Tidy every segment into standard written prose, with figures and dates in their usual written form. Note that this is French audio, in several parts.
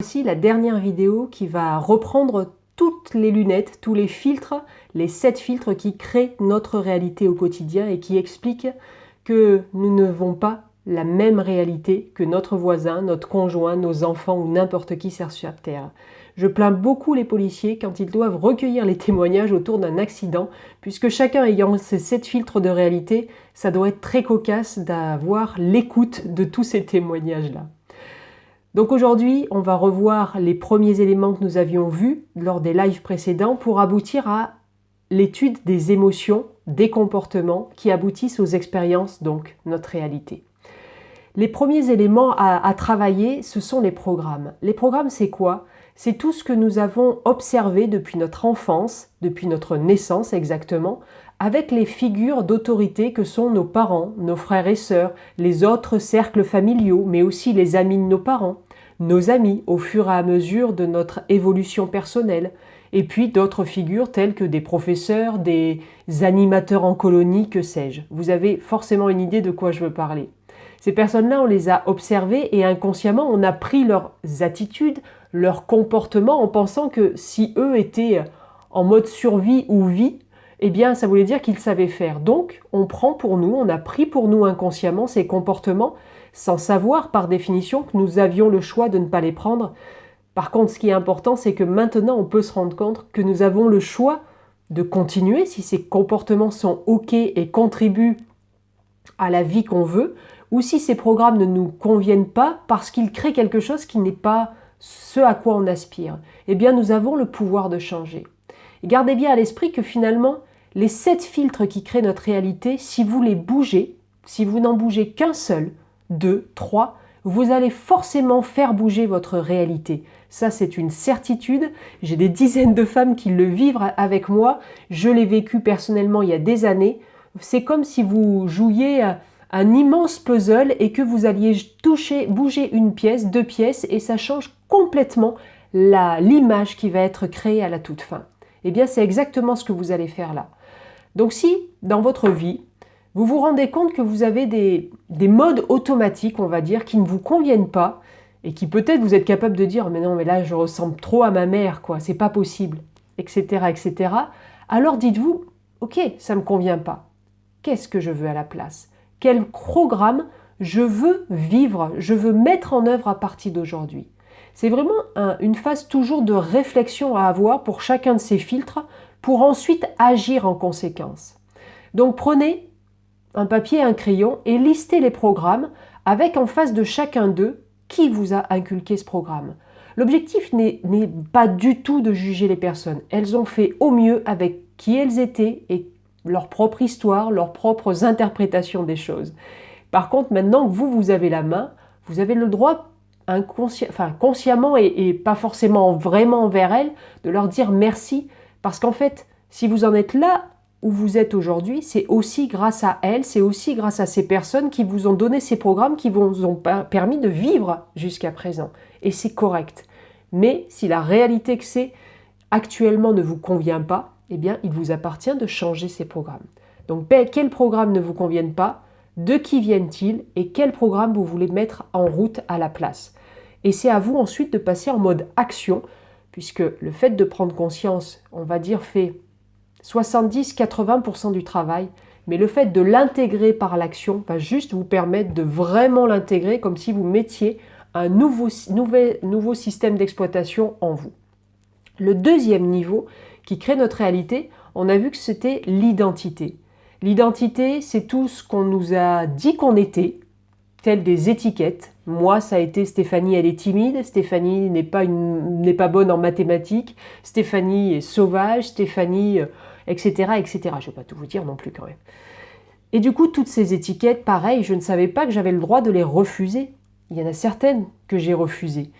Voici la dernière vidéo qui va reprendre toutes les lunettes, tous les filtres, les 7 filtres qui créent notre réalité au quotidien et qui expliquent que nous n'avons pas la même réalité que notre voisin, notre conjoint, nos enfants ou n'importe qui sur cette terre. Je plains beaucoup les policiers quand ils doivent recueillir les témoignages autour d'un accident, puisque chacun ayant ces 7 filtres de réalité, ça doit être très cocasse d'avoir l'écoute de tous ces témoignages-là. Donc aujourd'hui, on va revoir les premiers éléments que nous avions vus lors des lives précédents pour aboutir à l'étude des émotions, des comportements qui aboutissent aux expériences, donc notre réalité. Les premiers éléments à travailler, ce sont les programmes. Les programmes, c'est quoi? C'est tout ce que nous avons observé depuis notre enfance, depuis notre naissance exactement, avec les figures d'autorité que sont nos parents, nos frères et sœurs, les autres cercles familiaux, mais aussi les amis de nos parents, nos amis au fur et à mesure de notre évolution personnelle, et puis d'autres figures telles que des professeurs, des animateurs en colonie, que sais-je. Vous avez forcément une idée de quoi je veux parler. Ces personnes-là, on les a observées et inconsciemment, on a pris leurs attitudes, leurs comportements en pensant que si eux étaient en mode survie ou vie, eh bien, ça voulait dire qu'ils savaient faire. Donc, on prend pour nous, on a pris pour nous inconsciemment ces comportements sans savoir par définition que nous avions le choix de ne pas les prendre. Par contre, ce qui est important, c'est que maintenant, on peut se rendre compte que nous avons le choix de continuer si ces comportements sont OK et contribuent à la vie qu'on veut, ou si ces programmes ne nous conviennent pas parce qu'ils créent quelque chose qui n'est pas ce à quoi on aspire. Eh bien, nous avons le pouvoir de changer. Et gardez bien à l'esprit que finalement, les 7 filtres qui créent notre réalité, si vous les bougez, si vous n'en bougez qu'un seul, 2, 3, vous allez forcément faire bouger votre réalité. Ça, c'est une certitude. J'ai des dizaines de femmes qui le vivent avec moi. Je l'ai vécu personnellement il y a des années. C'est comme si vous jouiez un immense puzzle et que vous alliez bouger une pièce, 2 pièces, et ça change complètement l'image qui va être créée à la toute fin. Eh bien, c'est exactement ce que vous allez faire là. Donc si, dans votre vie, vous vous rendez compte que vous avez des modes automatiques, on va dire, qui ne vous conviennent pas, et qui peut-être vous êtes capable de dire « mais non, mais là, je ressemble trop à ma mère, quoi, c'est pas possible », etc., etc., alors dites-vous « ok, ça me convient pas. Qu'est-ce que je veux à la place? Quel programme je veux vivre, je veux mettre en œuvre à partir d'aujourd'hui ?» C'est vraiment une phase toujours de réflexion à avoir pour chacun de ces filtres pour ensuite agir en conséquence. Donc prenez un papier et un crayon et listez les programmes avec en face de chacun d'eux qui vous a inculqué ce programme. L'objectif n'est pas du tout de juger les personnes. Elles ont fait au mieux avec qui elles étaient et leur propre histoire, leurs propres interprétations des choses. Par contre, maintenant que vous avez la main, vous avez le droit consciemment et pas forcément vraiment envers elles, de leur dire merci. Parce qu'en fait, si vous en êtes là où vous êtes aujourd'hui, c'est aussi grâce à elles, c'est aussi grâce à ces personnes qui vous ont donné ces programmes, qui vous ont permis de vivre jusqu'à présent. Et c'est correct. Mais si la réalité que c'est actuellement ne vous convient pas, eh bien, il vous appartient de changer ces programmes. Donc, quels programmes ne vous conviennent pas? De qui viennent-ils? Et quel programme vous voulez mettre en route à la place? Et c'est à vous ensuite de passer en mode action, puisque le fait de prendre conscience, on va dire, fait 70-80% du travail, mais le fait de l'intégrer par l'action va juste vous permettre de vraiment l'intégrer comme si vous mettiez un nouveau système d'exploitation en vous. Le deuxième niveau qui crée notre réalité, on a vu que c'était l'identité. L'identité, c'est tout ce qu'on nous a dit qu'on était, telles des étiquettes. Moi, ça a été Stéphanie, elle est timide, Stéphanie n'est pas bonne en mathématiques, Stéphanie est sauvage, Stéphanie, etc., etc. Je ne vais pas tout vous dire non plus quand même. Et du coup, toutes ces étiquettes, pareil, je ne savais pas que j'avais le droit de les refuser. Il y en a certaines que j'ai refusées.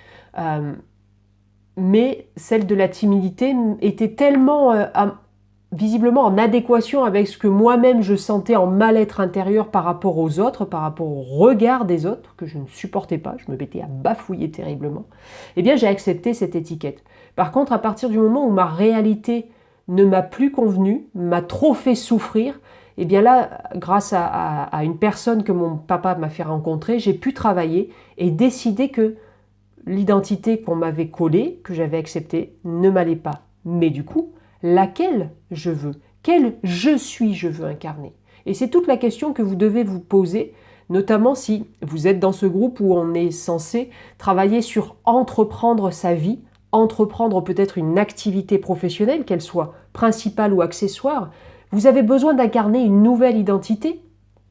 Mais celle de la timidité était tellement visiblement en adéquation avec ce que moi-même je sentais en mal-être intérieur par rapport aux autres, par rapport au regard des autres, que je ne supportais pas, je me mettais à bafouiller terriblement, eh bien j'ai accepté cette étiquette. Par contre, à partir du moment où ma réalité ne m'a plus convenu, m'a trop fait souffrir, eh bien là, grâce à une personne que mon papa m'a fait rencontrer, j'ai pu travailler et décider que l'identité qu'on m'avait collée, que j'avais acceptée, ne m'allait pas. Mais du coup, laquelle je veux? Quel je suis je veux incarner? Et c'est toute la question que vous devez vous poser, notamment si vous êtes dans ce groupe où on est censé travailler sur entreprendre sa vie, entreprendre peut-être une activité professionnelle, qu'elle soit principale ou accessoire. Vous avez besoin d'incarner une nouvelle identité,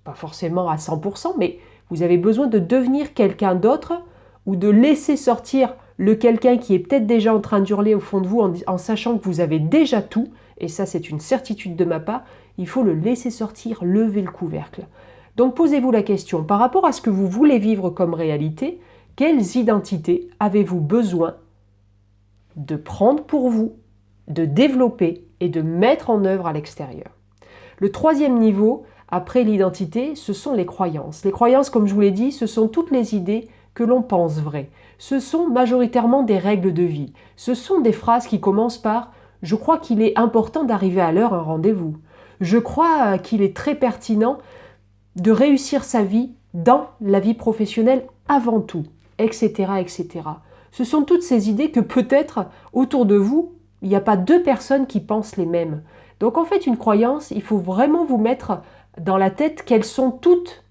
pas forcément à 100%, mais vous avez besoin de devenir quelqu'un d'autre ou de laisser sortir le quelqu'un qui est peut-être déjà en train d'hurler au fond de vous en sachant que vous avez déjà tout, et ça c'est une certitude de ma part, il faut le laisser sortir, lever le couvercle. Donc posez-vous la question, par rapport à ce que vous voulez vivre comme réalité, quelles identités avez-vous besoin de prendre pour vous, de développer et de mettre en œuvre à l'extérieur? Le troisième niveau, après l'identité, ce sont les croyances. Les croyances, comme je vous l'ai dit, ce sont toutes les idées que l'on pense vraies. Ce sont majoritairement des règles de vie. Ce sont des phrases qui commencent par « Je crois qu'il est important d'arriver à l'heure à un rendez-vous. Je crois qu'il est très pertinent de réussir sa vie dans la vie professionnelle avant tout, etc. etc. » Ce sont toutes ces idées que peut-être autour de vous, il n'y a pas deux personnes qui pensent les mêmes. Donc en fait, une croyance, il faut vraiment vous mettre dans la tête qu'elles sont toutes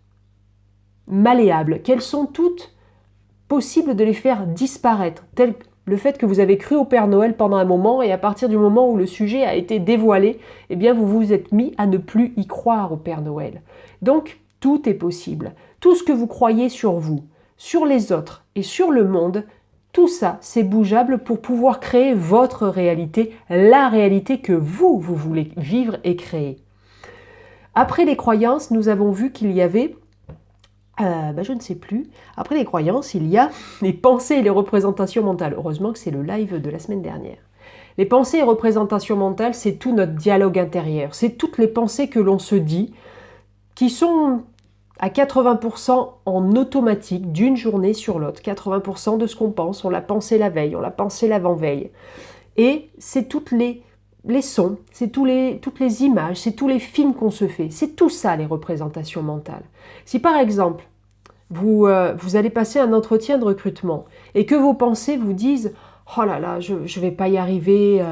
malléables, qu'elles sont toutes possibles de les faire disparaître, tel le fait que vous avez cru au Père Noël pendant un moment et à partir du moment où le sujet a été dévoilé, eh bien vous vous êtes mis à ne plus y croire au Père Noël. Donc tout est possible. Tout ce que vous croyez sur vous, sur les autres et sur le monde, tout ça, c'est bougeable pour pouvoir créer votre réalité, la réalité que vous voulez vivre et créer. Après les croyances, nous avons vu qu'il y avait, je ne sais plus, après les croyances, il y a les pensées et les représentations mentales. Heureusement que c'est le live de la semaine dernière. Les pensées et représentations mentales, c'est tout notre dialogue intérieur. C'est toutes les pensées que l'on se dit, qui sont à 80% en automatique d'une journée sur l'autre. 80% de ce qu'on pense, on l'a pensé la veille, on l'a pensé l'avant-veille. Et c'est toutes les sons, c'est toutes les images, c'est tous les films qu'on se fait. C'est tout ça, les représentations mentales. Si par exemple, vous allez passer un entretien de recrutement et que vos pensées vous disent « Oh là là, je ne vais pas y arriver,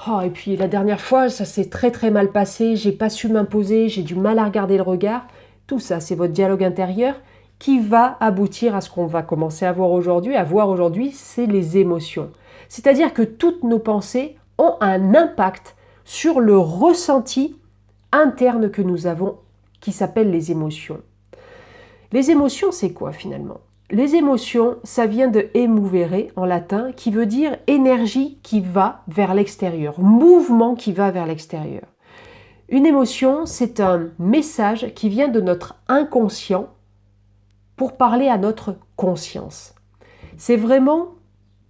oh, et puis la dernière fois, ça s'est très très mal passé, j'ai pas su m'imposer, j'ai du mal à regarder le regard », tout ça, c'est votre dialogue intérieur qui va aboutir à ce qu'on va commencer à voir aujourd'hui. À voir aujourd'hui, c'est les émotions. C'est-à-dire que toutes nos pensées ont un impact sur le ressenti interne que nous avons, qui s'appelle les émotions. Les émotions, c'est quoi finalement? Les émotions, ça vient de emovere en latin, qui veut dire énergie qui va vers l'extérieur, mouvement qui va vers l'extérieur. Une émotion, c'est un message qui vient de notre inconscient pour parler à notre conscience. C'est vraiment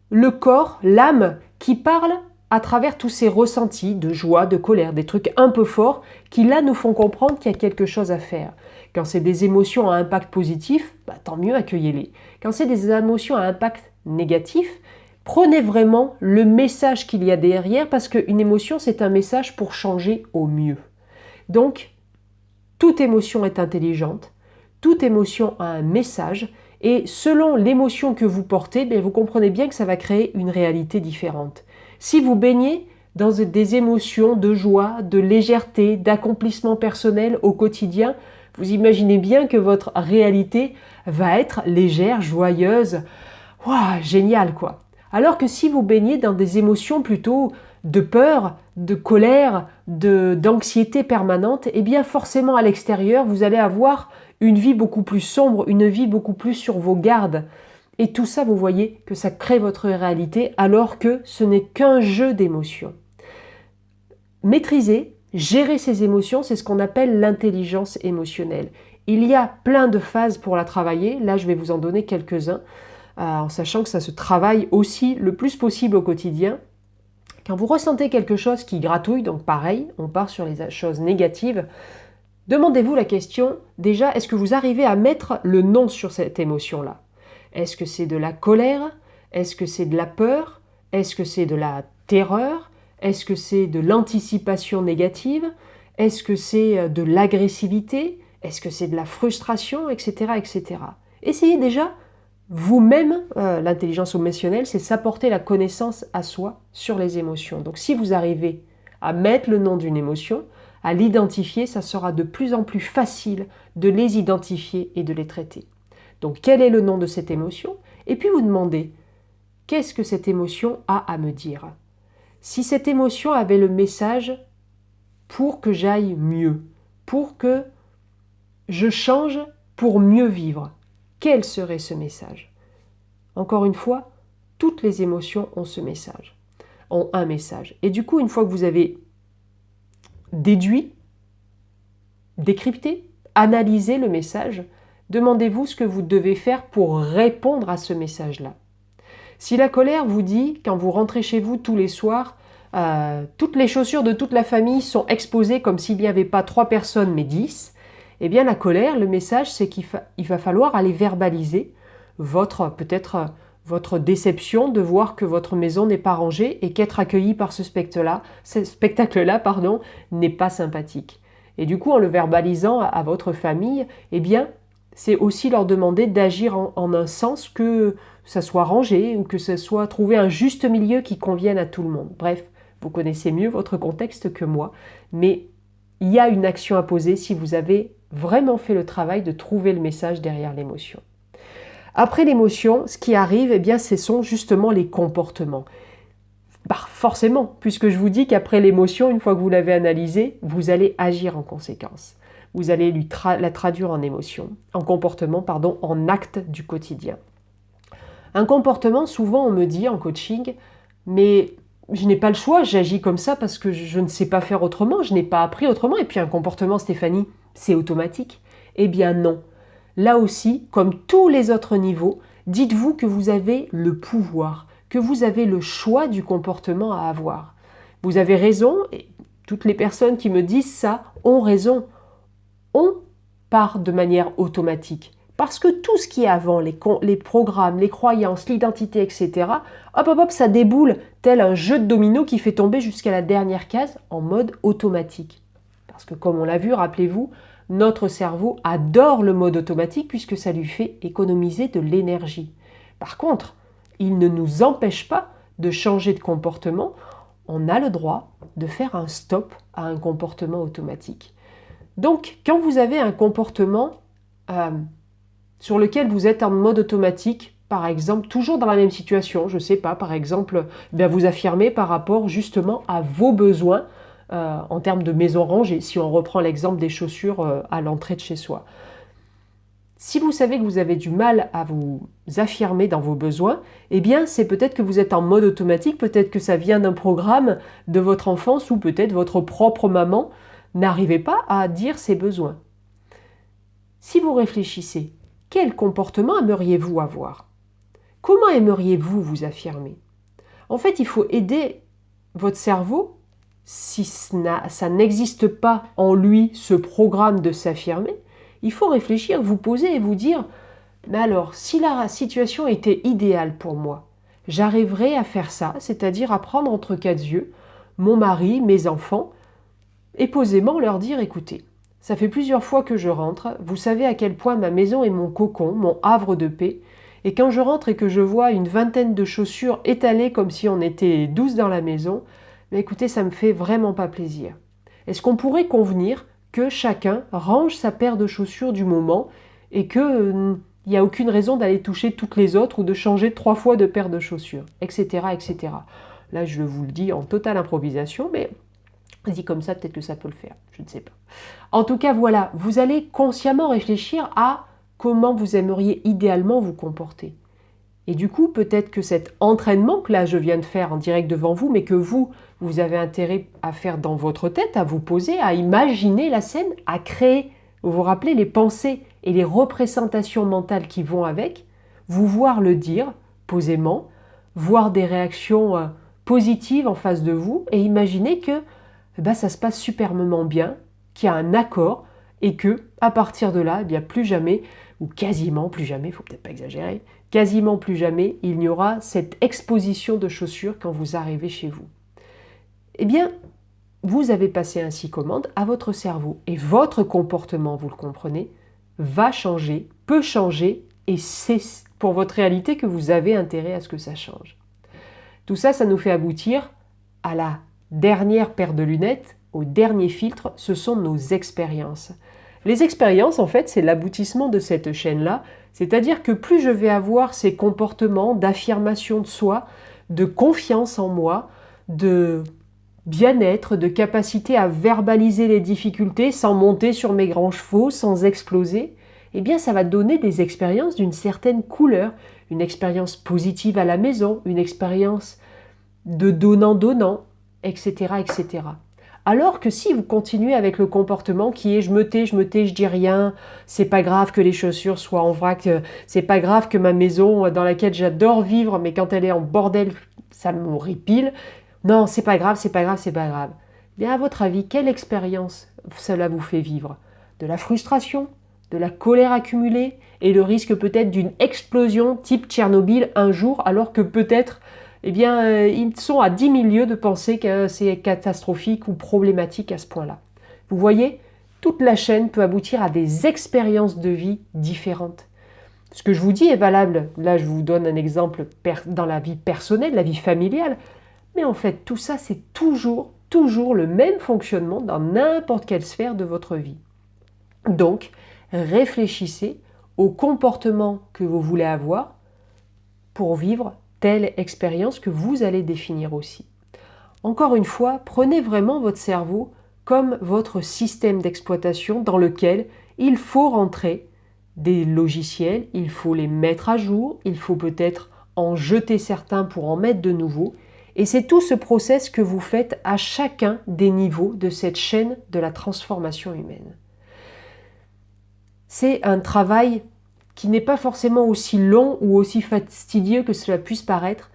le corps, l'âme, qui parle à travers tous ces ressentis de joie, de colère, des trucs un peu forts qui là nous font comprendre qu'il y a quelque chose à faire. Quand c'est des émotions à impact positif, tant mieux, accueillez-les. Quand c'est des émotions à impact négatif, prenez vraiment le message qu'il y a derrière parce qu'une émotion, c'est un message pour changer au mieux. Donc, toute émotion est intelligente, toute émotion a un message et selon l'émotion que vous portez, vous comprenez bien que ça va créer une réalité différente. Si vous baignez dans des émotions de joie, de légèreté, d'accomplissement personnel au quotidien, vous imaginez bien que votre réalité va être légère, joyeuse, waouh, génial quoi. Alors que si vous baignez dans des émotions plutôt de peur, de colère, d'anxiété permanente, eh bien forcément à l'extérieur, vous allez avoir une vie beaucoup plus sombre, une vie beaucoup plus sur vos gardes. Et tout ça, vous voyez que ça crée votre réalité alors que ce n'est qu'un jeu d'émotions. Maîtriser, gérer ses émotions, c'est ce qu'on appelle l'intelligence émotionnelle. Il y a plein de phases pour la travailler. Là, je vais vous en donner quelques-uns, en sachant que ça se travaille aussi le plus possible au quotidien. Quand vous ressentez quelque chose qui gratouille, donc pareil, on part sur les choses négatives, demandez-vous la question, déjà, est-ce que vous arrivez à mettre le nom sur cette émotion-là? Est-ce que c'est de la colère? Est-ce que c'est de la peur? Est-ce que c'est de la terreur? Est-ce que c'est de l'anticipation négative? Est-ce que c'est de l'agressivité? Est-ce que c'est de la frustration, etc., etc. Essayez déjà vous-même, l'intelligence émotionnelle, c'est s'apporter la connaissance à soi sur les émotions. Donc si vous arrivez à mettre le nom d'une émotion, à l'identifier, ça sera de plus en plus facile de les identifier et de les traiter. Donc quel est le nom de cette émotion? Et puis vous demandez, qu'est-ce que cette émotion a à me dire? Si cette émotion avait le message pour que j'aille mieux, pour que je change pour mieux vivre, quel serait ce message? Encore une fois, toutes les émotions ont ce message, ont un message. Et du coup, une fois que vous avez déduit, décrypté, analysé le message, demandez-vous ce que vous devez faire pour répondre à ce message-là. Si la colère vous dit, quand vous rentrez chez vous tous les soirs, toutes les chaussures de toute la famille sont exposées comme s'il n'y avait pas 3 personnes mais 10, eh bien la colère, le message, c'est qu'il va falloir aller verbaliser peut-être votre déception de voir que votre maison n'est pas rangée et qu'être accueilli par ce spectacle-là, n'est pas sympathique. Et du coup, en le verbalisant à votre famille, eh bien, c'est aussi leur demander d'agir en un sens que ça soit rangé ou que ce soit trouver un juste milieu qui convienne à tout le monde. Bref, vous connaissez mieux votre contexte que moi, mais il y a une action à poser si vous avez vraiment fait le travail de trouver le message derrière l'émotion. Après l'émotion, ce qui arrive, eh bien, ce sont justement les comportements. Forcément, puisque je vous dis qu'après l'émotion, une fois que vous l'avez analysée, vous allez agir en conséquence. Vous allez la traduire en émotion, en comportement, en acte du quotidien. Un comportement, souvent on me dit en coaching, mais je n'ai pas le choix, j'agis comme ça parce que je ne sais pas faire autrement, je n'ai pas appris autrement, et puis un comportement, Stéphanie, c'est automatique. Eh bien non. Là aussi, comme tous les autres niveaux, dites-vous que vous avez le pouvoir, que vous avez le choix du comportement à avoir. Vous avez raison, et toutes les personnes qui me disent ça ont raison. On part de manière automatique. Parce que tout ce qui est avant, les programmes, les croyances, l'identité, etc., hop, ça déboule tel un jeu de domino qui fait tomber jusqu'à la dernière case en mode automatique. Parce que comme on l'a vu, rappelez-vous, notre cerveau adore le mode automatique puisque ça lui fait économiser de l'énergie. Par contre, il ne nous empêche pas de changer de comportement. On a le droit de faire un stop à un comportement automatique. Donc, quand vous avez un comportement sur lequel vous êtes en mode automatique, par exemple, toujours dans la même situation, je ne sais pas, par exemple, vous affirmez par rapport justement à vos besoins en termes de maison rangée, si on reprend l'exemple des chaussures à l'entrée de chez soi. Si vous savez que vous avez du mal à vous affirmer dans vos besoins, eh bien c'est peut-être que vous êtes en mode automatique, peut-être que ça vient d'un programme de votre enfance ou peut-être votre propre maman n'arrivait pas à dire ses besoins. Si vous réfléchissez, quel comportement aimeriez-vous avoir? Comment aimeriez-vous vous affirmer? En fait, il faut aider votre cerveau, si ça n'existe pas en lui ce programme de s'affirmer, il faut réfléchir, vous poser et vous dire « Mais alors, si la situation était idéale pour moi, j'arriverais à faire ça, c'est-à-dire à prendre entre 4 yeux mon mari, mes enfants, et posément leur dire « Écoutez, ça fait plusieurs fois que je rentre, vous savez à quel point ma maison est mon cocon, mon havre de paix, et quand je rentre et que je vois une vingtaine de chaussures étalées comme si on était 12 dans la maison, mais écoutez, ça me fait vraiment pas plaisir. Est-ce qu'on pourrait convenir que chacun range sa paire de chaussures du moment et qu'il n'y a aucune raison d'aller toucher toutes les autres ou de changer 3 fois de paire de chaussures, etc., etc. » Là, je vous le dis en totale improvisation, mais dit comme ça, peut-être que ça peut le faire, je ne sais pas. En tout cas, voilà, vous allez consciemment réfléchir à comment vous aimeriez idéalement vous comporter. Et du coup, peut-être que cet entraînement que là je viens de faire en direct devant vous, mais que vous avez intérêt à faire dans votre tête, à vous poser, à imaginer la scène, à créer, vous vous rappelez les pensées et les représentations mentales qui vont avec, vous voir le dire posément, voir des réactions positives en face de vous et imaginer que ça se passe superbement bien, qu'il y a un accord et que à partir de là, plus jamais, ou quasiment plus jamais, il ne faut peut-être pas exagérer, quasiment plus jamais, il n'y aura cette exposition de chaussures quand vous arrivez chez vous. Eh bien, vous avez passé ainsi commande à votre cerveau et votre comportement, vous le comprenez, va changer, peut changer et c'est pour votre réalité que vous avez intérêt à ce que ça change. Tout ça, ça nous fait aboutir à la dernière paire de lunettes, au dernier filtre, ce sont nos expériences. Les expériences, en fait, c'est l'aboutissement de cette chaîne-là, c'est-à-dire que plus je vais avoir ces comportements d'affirmation de soi, de confiance en moi, de bien-être, de capacité à verbaliser les difficultés sans monter sur mes grands chevaux, sans exploser, eh bien ça va donner des expériences d'une certaine couleur, une expérience positive à la maison, une expérience de donnant-donnant, etc., etc. Alors que si vous continuez avec le comportement qui est je me tais, je dis rien, c'est pas grave que les chaussures soient en vrac, c'est pas grave que ma maison dans laquelle j'adore vivre, mais quand elle est en bordel, ça m'horripile. Non, c'est pas grave, c'est pas grave, c'est pas grave. Bien, à votre avis, quelle expérience cela vous fait vivre? De la frustration, de la colère accumulée et le risque peut-être d'une explosion type Tchernobyl un jour, alors que peut-être eh bien, ils sont à 10 000 lieues de penser que c'est catastrophique ou problématique à ce point-là. Vous voyez, toute la chaîne peut aboutir à des expériences de vie différentes. Ce que je vous dis est valable, là je vous donne un exemple dans la vie personnelle, la vie familiale, mais en fait tout ça c'est toujours le même fonctionnement dans n'importe quelle sphère de votre vie. Donc, réfléchissez au comportement que vous voulez avoir pour vivre telle expérience que vous allez définir aussi. Encore une fois, prenez vraiment votre cerveau comme votre système d'exploitation dans lequel il faut rentrer des logiciels, il faut les mettre à jour, il faut peut-être en jeter certains pour en mettre de nouveaux. Et c'est tout ce process que vous faites à chacun des niveaux de cette chaîne de la transformation humaine. C'est un travail qui n'est pas forcément aussi long ou aussi fastidieux que cela puisse paraître.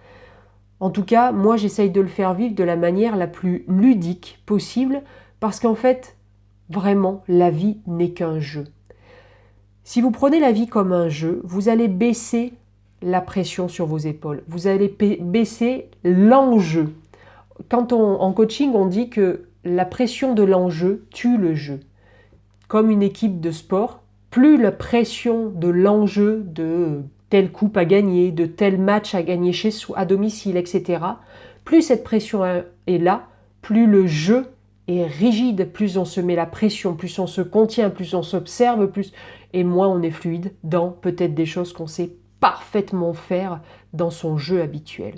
En tout cas, moi j'essaye de le faire vivre de la manière la plus ludique possible parce qu'en fait, vraiment, la vie n'est qu'un jeu. Si vous prenez la vie comme un jeu, vous allez baisser la pression sur vos épaules, vous allez baisser l'enjeu. En coaching, on dit que la pression de l'enjeu tue le jeu. Comme une équipe de sport, plus la pression de l'enjeu de telle coupe à gagner, de tel match à gagner chez soi, à domicile, etc., plus cette pression est là, plus le jeu est rigide, plus on se met la pression, plus on se contient, plus on s'observe, et moins on est fluide dans peut-être des choses qu'on sait parfaitement faire dans son jeu habituel.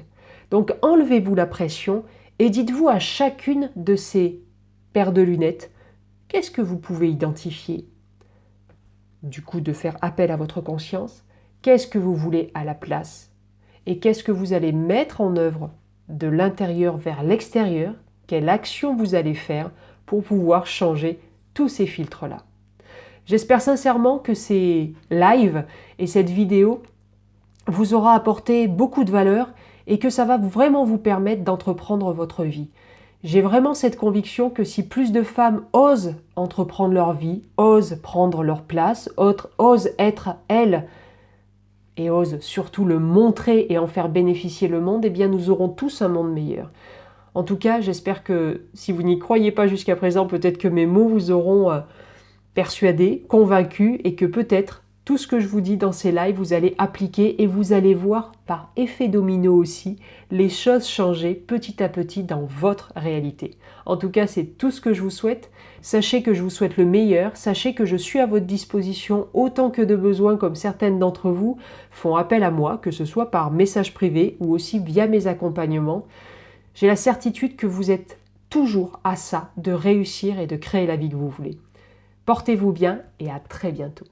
Donc enlevez-vous la pression et dites-vous à chacune de ces paires de lunettes, qu'est-ce que vous pouvez identifier? Du coup, de faire appel à votre conscience, qu'est-ce que vous voulez à la place? Et qu'est-ce que vous allez mettre en œuvre de l'intérieur vers l'extérieur? Quelle action vous allez faire pour pouvoir changer tous ces filtres-là? J'espère sincèrement que ces lives et cette vidéo vous aura apporté beaucoup de valeur et que ça va vraiment vous permettre d'entreprendre votre vie. J'ai vraiment cette conviction que si plus de femmes osent entreprendre leur vie, osent prendre leur place, osent être elles, et osent surtout le montrer et en faire bénéficier le monde, eh bien nous aurons tous un monde meilleur. En tout cas, j'espère que si vous n'y croyez pas jusqu'à présent, peut-être que mes mots vous auront persuadé, convaincu, et que peut-être tout ce que je vous dis dans ces lives, vous allez appliquer et vous allez voir par effet domino aussi les choses changer petit à petit dans votre réalité. En tout cas, c'est tout ce que je vous souhaite. Sachez que je vous souhaite le meilleur. Sachez que je suis à votre disposition autant que de besoin, comme certaines d'entre vous font appel à moi, que ce soit par message privé ou aussi via mes accompagnements. J'ai la certitude que vous êtes toujours à ça de réussir et de créer la vie que vous voulez. Portez-vous bien et à très bientôt.